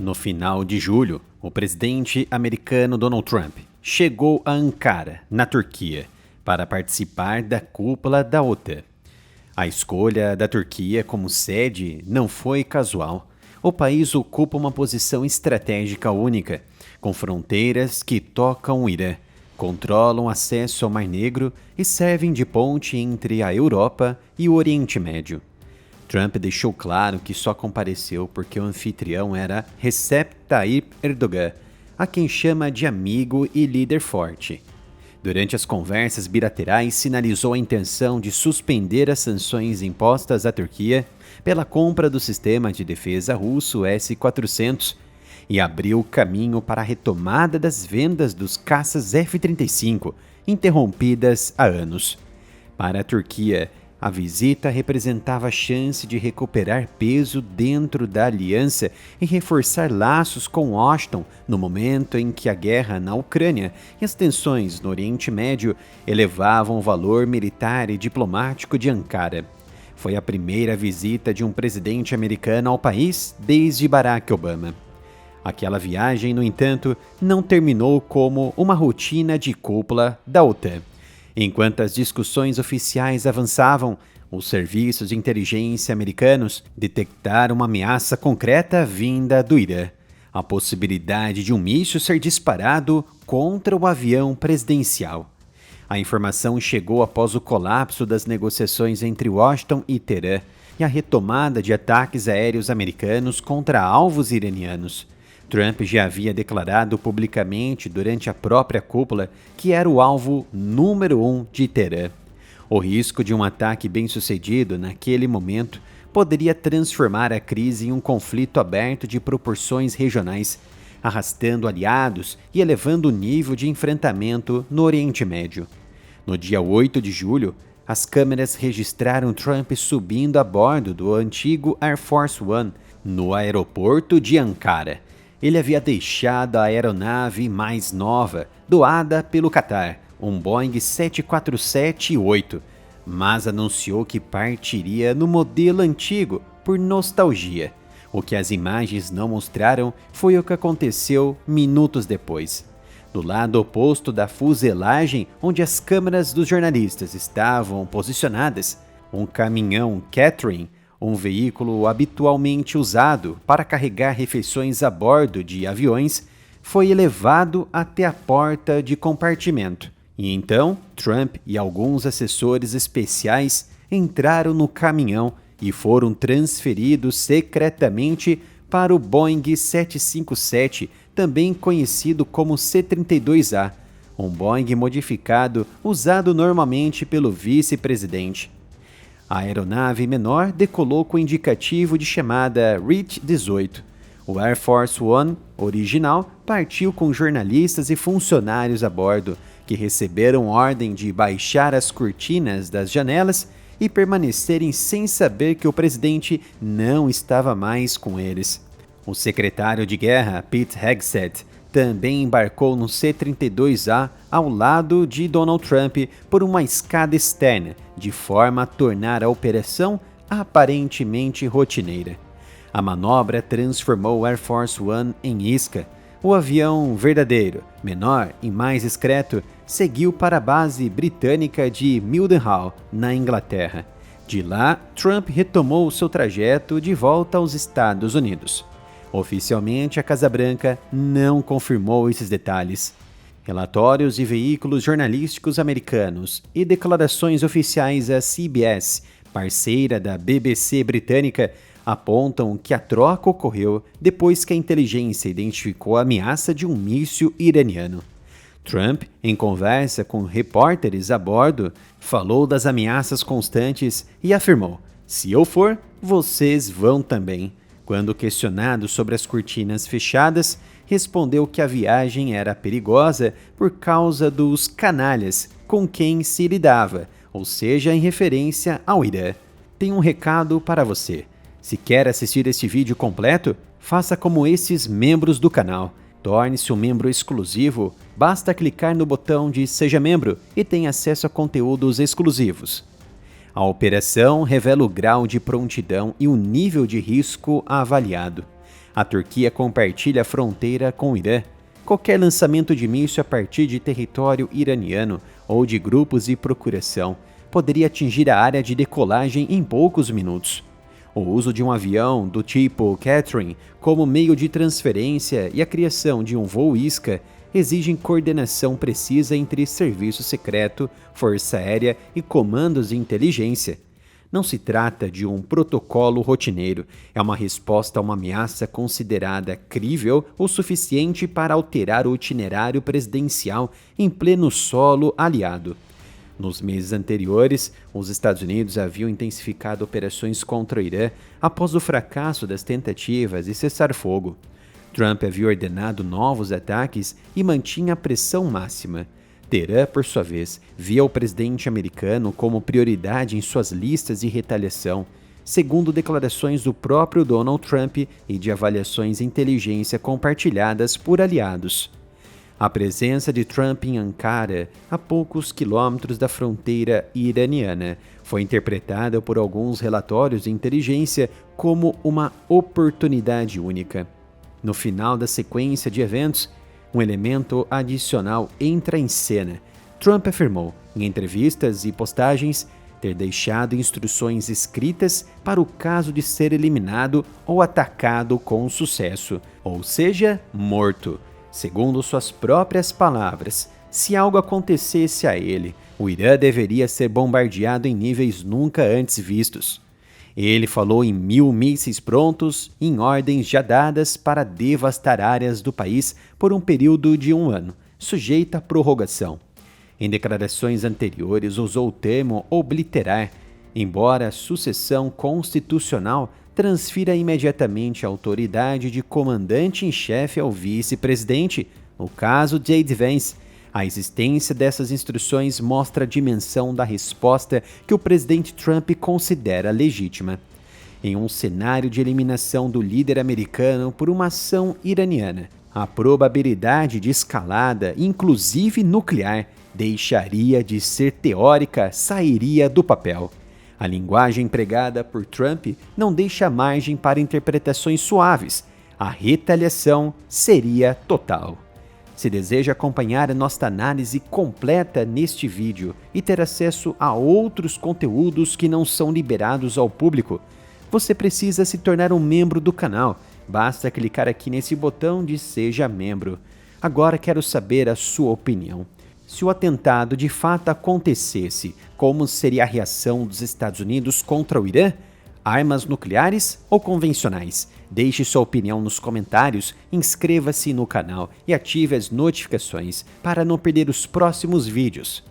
No final de julho, o presidente americano Donald Trump chegou a Ankara, na Turquia, para participar da cúpula da OTAN. A escolha da Turquia como sede não foi casual. O país ocupa uma posição estratégica única, com fronteiras que tocam o Irã, controlam acesso ao Mar Negro e servem de ponte entre a Europa e o Oriente Médio. Trump deixou claro que só compareceu porque o anfitrião era Recep Tayyip Erdogan, a quem chama de amigo e líder forte. Durante as conversas bilaterais, sinalizou a intenção de suspender as sanções impostas à Turquia pela compra do sistema de defesa russo S-400 e abriu caminho para a retomada das vendas dos caças F-35, interrompidas há anos. Para a Turquia, a visita representava a chance de recuperar peso dentro da aliança e reforçar laços com Washington no momento em que a guerra na Ucrânia e as tensões no Oriente Médio elevavam o valor militar e diplomático de Ankara. Foi a primeira visita de um presidente americano ao país desde Barack Obama. Aquela viagem, no entanto, não terminou como uma rotina de cúpula da OTAN. Enquanto as discussões oficiais avançavam, os serviços de inteligência americanos detectaram uma ameaça concreta vinda do Irã. A possibilidade de um míssil ser disparado contra o avião presidencial. A informação chegou após o colapso das negociações entre Washington e Teherã e a retomada de ataques aéreos americanos contra alvos iranianos. Trump já havia declarado publicamente durante a própria cúpula que era o alvo número 1 de Teherã. O risco de um ataque bem-sucedido naquele momento poderia transformar a crise em um conflito aberto de proporções regionais, arrastando aliados e elevando o nível de enfrentamento no Oriente Médio. No dia 8 de julho, as câmeras registraram Trump subindo a bordo do antigo Air Force One no aeroporto de Ankara. Ele havia deixado a aeronave mais nova, doada pelo Qatar, um Boeing 747-8, mas anunciou que partiria no modelo antigo por nostalgia. O que as imagens não mostraram foi o que aconteceu minutos depois. Do lado oposto da fuselagem, onde as câmeras dos jornalistas estavam posicionadas, um caminhão Catherine, um veículo habitualmente usado para carregar refeições a bordo de aviões, foi elevado até a porta de compartimento. E então, Trump e alguns assessores especiais entraram no caminhão e foram transferidos secretamente para o Boeing 757, também conhecido como C-32A, um Boeing modificado usado normalmente pelo vice-presidente. A aeronave menor decolou com o indicativo de chamada REACH-18. O Air Force One original partiu com jornalistas e funcionários a bordo, que receberam ordem de baixar as cortinas das janelas e permanecerem sem saber que o presidente não estava mais com eles. O secretário de guerra, Pete Hegseth, também embarcou no C-32A ao lado de Donald Trump por uma escada externa, de forma a tornar a operação aparentemente rotineira. A manobra transformou o Air Force One em isca. O avião verdadeiro, menor e mais discreto, seguiu para a base britânica de Mildenhall, na Inglaterra. De lá, Trump retomou seu trajeto de volta aos Estados Unidos. Oficialmente, a Casa Branca não confirmou esses detalhes. Relatórios de veículos jornalísticos americanos e declarações oficiais à CBS, parceira da BBC britânica, apontam que a troca ocorreu depois que a inteligência identificou a ameaça de um míssil iraniano. Trump, em conversa com repórteres a bordo, falou das ameaças constantes e afirmou: "Se eu for, vocês vão também." Quando questionado sobre as cortinas fechadas, respondeu que a viagem era perigosa por causa dos canalhas com quem se lidava, ou seja, em referência ao Irã. Tem um recado para você. Se quer assistir este vídeo completo, faça como esses membros do canal. Torne-se um membro exclusivo, basta clicar no botão de Seja Membro e tenha acesso a conteúdos exclusivos. A operação revela o grau de prontidão e o nível de risco avaliado. A Turquia compartilha a fronteira com o Irã. Qualquer lançamento de míssil a partir de território iraniano ou de grupos de procuração poderia atingir a área de decolagem em poucos minutos. O uso de um avião do tipo Catherine como meio de transferência e a criação de um voo isca exigem coordenação precisa entre serviço secreto, força aérea e comandos de inteligência. Não se trata de um protocolo rotineiro, é uma resposta a uma ameaça considerada crível o suficiente para alterar o itinerário presidencial em pleno solo aliado. Nos meses anteriores, os Estados Unidos haviam intensificado operações contra o Irã após o fracasso das tentativas de cessar fogo. Trump havia ordenado novos ataques e mantinha a pressão máxima. Teherã, por sua vez, via o presidente americano como prioridade em suas listas de retaliação, segundo declarações do próprio Donald Trump e de avaliações de inteligência compartilhadas por aliados. A presença de Trump em Ankara, a poucos quilômetros da fronteira iraniana, foi interpretada por alguns relatórios de inteligência como uma oportunidade única. No final da sequência de eventos, um elemento adicional entra em cena. Trump afirmou, em entrevistas e postagens, ter deixado instruções escritas para o caso de ser eliminado ou atacado com sucesso, ou seja, morto. Segundo suas próprias palavras, se algo acontecesse a ele, o Irã deveria ser bombardeado em níveis nunca antes vistos. Ele falou em 1.000 mísseis prontos, em ordens já dadas para devastar áreas do país por um período de 1 ano, sujeita à prorrogação. Em declarações anteriores, usou o termo obliterar, embora a sucessão constitucional transfira imediatamente a autoridade de comandante em chefe ao vice-presidente, no caso J.D. Vance. A existência dessas instruções mostra a dimensão da resposta que o presidente Trump considera legítima. Em um cenário de eliminação do líder americano por uma ação iraniana, a probabilidade de escalada, inclusive nuclear, deixaria de ser teórica, sairia do papel. A linguagem empregada por Trump não deixa margem para interpretações suaves. A retaliação seria total. Se deseja acompanhar a nossa análise completa neste vídeo e ter acesso a outros conteúdos que não são liberados ao público, você precisa se tornar um membro do canal. Basta clicar aqui nesse botão de Seja Membro. Agora quero saber a sua opinião. Se o atentado de fato acontecesse, como seria a reação dos Estados Unidos contra o Irã? Armas nucleares ou convencionais? Deixe sua opinião nos comentários, inscreva-se no canal e ative as notificações para não perder os próximos vídeos.